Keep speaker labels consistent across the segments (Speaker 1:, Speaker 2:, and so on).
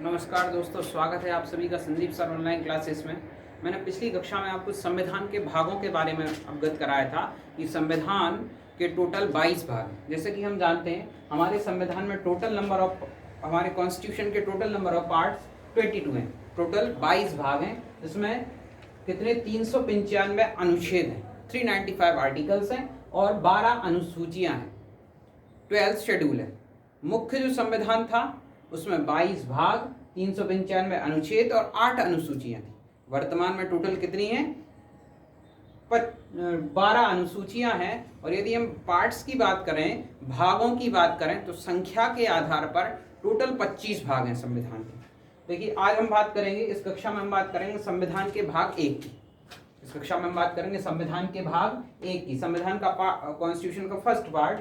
Speaker 1: नमस्कार दोस्तों, स्वागत है आप सभी का संदीप सर ऑनलाइन क्लासेस में। मैंने पिछली कक्षा में आपको संविधान के भागों के बारे में अवगत कराया था कि संविधान के टोटल 22 भाग हैं। जैसे कि हम जानते हैं हमारे संविधान में हमारे कॉन्स्टिट्यूशन के टोटल नंबर ऑफ पार्ट्स 22 हैं। टोटल 22 भाग हैं, जिसमें कितने 395 अनुच्छेद हैं, 395 आर्टिकल्स हैं और 12 अनुसूचियाँ हैं, 12 शेड्यूल है। मुख्य जो संविधान था उसमें 22 भाग, 395 अनुच्छेद और 8 अनुसूचियां थी। वर्तमान में टोटल कितनी हैं? 12 अनुसूचियां हैं। और यदि हम पार्ट्स की बात करें, भागों की बात करें, तो संख्या के आधार पर टोटल 25 भाग हैं संविधान के। देखिए, आज हम बात करेंगे, इस कक्षा में हम बात करेंगे संविधान के भाग 1 की। इस कक्षा में हम बात करेंगे संविधान के भाग 1 की। संविधान का कॉन्स्टिट्यूशन का फर्स्ट पार्ट,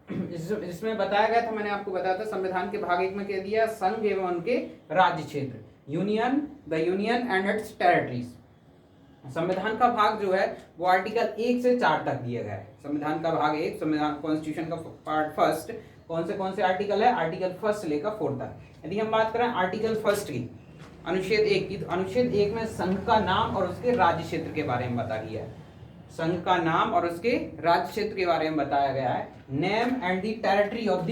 Speaker 1: जिसमें बताया गया था, मैंने आपको बताया था संविधान के भाग 1 में कह दिया संघ एवं उनके राज्य क्षेत्र, the union and it's territories. संविधान का भाग जो है वो आर्टिकल 1 से 4 तक दिया गया है। संविधान का भाग 1, संविधान कॉन्स्टिट्यूशन का पार्ट फर्स्ट, कौन से आर्टिकल है? आर्टिकल फर्स्ट से लेकर 4 तक। यदि हम बात करें आर्टिकल फर्स्ट की, अनुच्छेद 1 की, तो अनुच्छेद 1 में संघ का नाम और उसके राज्य क्षेत्र के बारे में बता दिया है। संघ का नाम और उसके राज्य क्षेत्र के बारे में बताया गया है। Name and the territory of the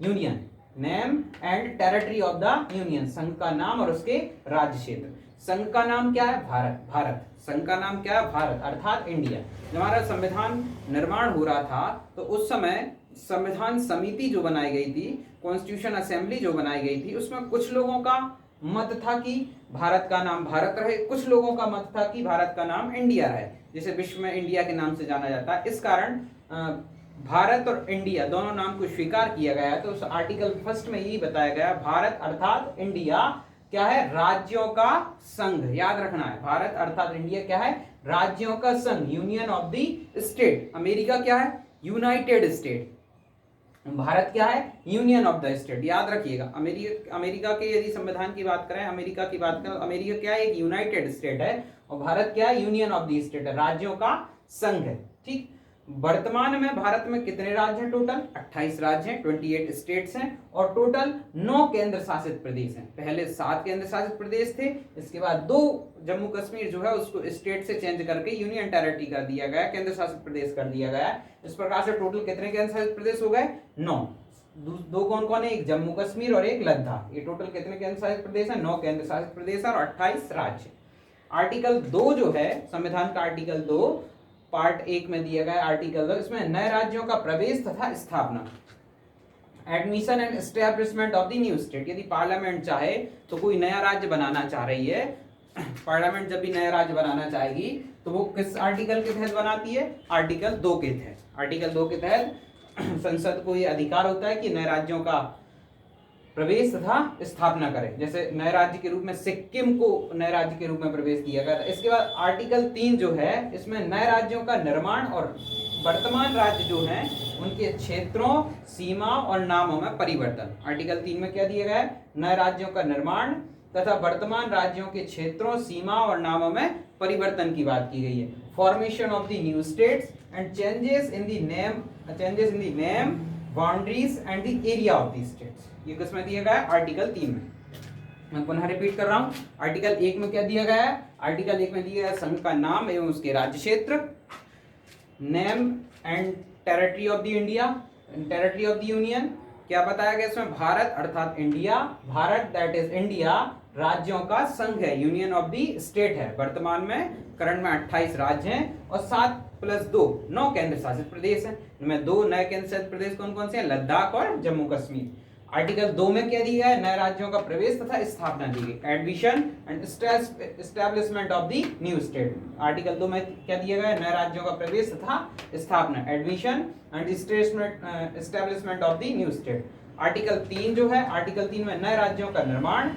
Speaker 1: union, name and territory of the union, संघ का नाम और उसके राज्य क्षेत्र। संघ का नाम क्या है? भारत। संघ का नाम क्या है? भारत, अर्थात इंडिया। जब हमारा संविधान निर्माण हो रहा था तो उस समय संविधान समिति जो बनाई गई थी, कॉन्स्टिट्यूशन असेंबली जो बनाई गई थी, उसमें कुछ लोगों का मत था कि भारत का नाम भारत रहे, कुछ लोगों का मत था कि भारत का नाम इंडिया रहे, जिसे विश्व में इंडिया के नाम से जाना जाता है। इस कारण भारत और इंडिया दोनों नाम को स्वीकार किया गया है। तो उस आर्टिकल फर्स्ट में यही बताया गया, भारत अर्थात इंडिया क्या है? राज्यों का संघ। याद रखना है, भारत अर्थात इंडिया क्या है? राज्यों का संघ, union of the state. America क्या है? United State. भारत क्या है? Union of the state. याद रखिएगा, अमेरिका के यदि संविधान की बात करें, अमेरिका की बात करें, अमेरिका क्या है? एक यूनाइटेड स्टेट है, और भारत क्या है? यूनियन ऑफ द स्टेट है, राज्यों का संघ है। ठीक। वर्तमान में भारत में कितने राज्य हैं? टोटल 28 राज्य हैं, 28 स्टेट्स हैं, और टोटल 9 केंद्र शासित प्रदेश हैं। पहले 7 केंद्र शासित प्रदेश थे, इसके बाद 2 जम्मू कश्मीर जो है उसको स्टेट से चेंज करके यूनियन टेरिटरी कर दिया गया, केंद्र शासित प्रदेश कर दिया गया। इस प्रकार से टोटल कितने केंद्र शासित प्रदेश हो गए? 9। 2 कौन कौन है? एक जम्मू कश्मीर और एक लद्दाख। ये टोटल कितने केंद्र शासित प्रदेश है? 9 केंद्र शासित प्रदेश और 28 राज्य। आर्टिकल 2 जो है संविधान का, आर्टिकल 2 पार्ट 1 में दिया गया आर्टिकल 2, इसमें नए राज्यों का प्रवेश तथा स्थापना, admission and establishment of the new state. यदि पार्लियामेंट चाहे तो कोई नया राज्य बनाना चाह रही है, पार्लियामेंट जब भी नया राज्य बनाना चाहेगी तो वो किस आर्टिकल के तहत बनाती है? आर्टिकल 2 के तहत। आर्टिकल 2 के तहत संसद को ये अधिकार होता है कि नए राज्यों का प्रवेश तथा स्थापना करें। जैसे नए राज्य के रूप में सिक्किम को नए राज्य के रूप में प्रवेश दिया गया था। इसके बाद आर्टिकल 3 जो है, इसमें नए राज्यों का निर्माण और वर्तमान राज्य जो हैं उनके क्षेत्रों, सीमा और नामों में परिवर्तन। आर्टिकल 3 में क्या दिया गया है? नए राज्यों का निर्माण तथा वर्तमान राज्यों के क्षेत्रों, सीमा और नामों में परिवर्तन की बात की गई है। Formation of the new states and changes in the name, boundaries and the area of the states. ये किसमें दिया गया है? आर्टिकल 3 में। मैं पुनः रिपीट कर रहा हूं, आर्टिकल 1 में क्या दिया गया है? आर्टिकल 1 में दिया गया संघ का नाम एवं उसके राज्य क्षेत्र, name and territory of the India, territory of the union. क्या बताया गया इसमें? भारत अर्थात India, Bharat that is India राज्यों का संघ है, यूनियन ऑफ द स्टेट है। वर्तमान में करंट में 28 राज्य हैं और 7 + 2 9 केंद्र शासित प्रदेश हैं। इनमें 2 नए केंद्र शासित प्रदेश कौन कौन से हैं? लद्दाख और जम्मू कश्मीर। आर्टिकल 2 में क्या दिया है? नए राज्यों का प्रवेश तथा स्थापना दी गई, admission and establishment of the new state. Article 2 में क्या दिया गया है? नए राज्यों का प्रवेश तथा स्थापना, admission and establishment of the new state. Article 3 जो है, आर्टिकल 3 में नए राज्यों का निर्माण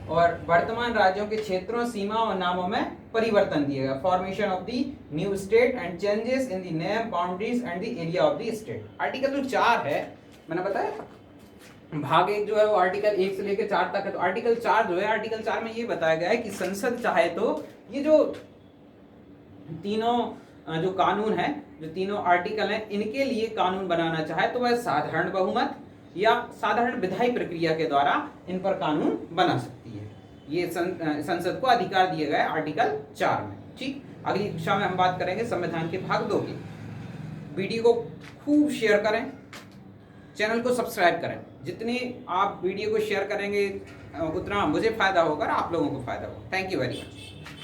Speaker 1: और वर्तमान राज्यों के क्षेत्रों, सीमा और नामों में परिवर्तन दिया गया, formation of the new state and changes in the name, boundaries and the area of the state. Article जो 4 है, मैंने बताया भाग 1 जो है वो आर्टिकल 1 से लेकर 4 तक है। तो आर्टिकल 4 जो है, आर्टिकल 4 में ये बताया गया है कि संसद चाहे तो ये जो तीनों जो कानून है, जो तीनों आर्टिकल हैं, इनके लिए कानून बनाना चाहे तो वह साधारण बहुमत या साधारण विधायी प्रक्रिया के द्वारा इन पर कानून बना सकती है। ये संसद को अधिकार दिया गया है आर्टिकल 4 में। ठीक, अगली कक्षा में हम बात करेंगे संविधान के भाग 2 की। वीडियो को खूब शेयर करें, चैनल को सब्सक्राइब करें। जितने आप वीडियो को शेयर करेंगे उतना मुझे फायदा होगा और आप लोगों को फायदा होगा। Thank you very much.